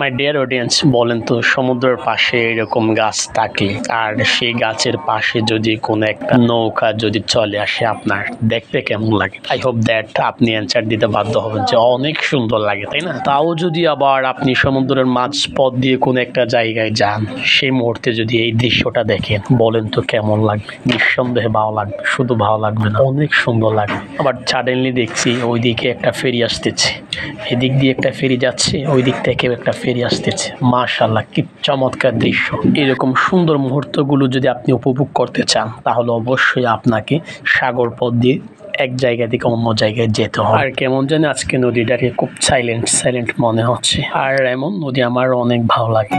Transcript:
My dear audience, বলেন তো সমুদ্রের পাশে এরকম গাছ থাকলে আর সেই গাছের পাশে যদি কোনো একটা নৌকা যদি চলে আসে, আপনার দেখতে কেমন লাগে? আই হোপ দ্যাট আপনি অ্যান্সার দিতে বাধ্য হবেন যে অনেক সুন্দর লাগে, তাই না? তাও যদি আবার আপনি সমুদ্রের মাঝপথ দিয়ে কোনো একটা জায়গায় যান, সেই মুহূর্তে যদি এই দৃশ্যটা দেখেন, বলেন তো কেমন লাগবে? নিঃসন্দেহে ভালো লাগবে, শুধু ভালো লাগবে না, অনেক সুন্দর লাগবে। আবার সাডেনলি দেখছি ওইদিকে একটা ফেরি আসতেছে, এদিক দিয়ে একটা ফেরি যাচ্ছে, ওই দিক থেকেও একটা ফেরি আসতেছে। মাশাআল্লাহ, কি চমৎকার দৃশ্য! এরকম সুন্দর মুহূর্তগুলো যদি আপনি উপভোগ করতে চান, তাহলে অবশ্যই আপনাকে সাগর পথ দিয়ে এক জায়গা থেকে অন্য জায়গায় যেতে হবে। আর কেমন জানি আজকে নদীটাকে খুব সাইলেন্ট মনে হচ্ছে, আর এমন নদী আমার অনেক ভালো লাগে।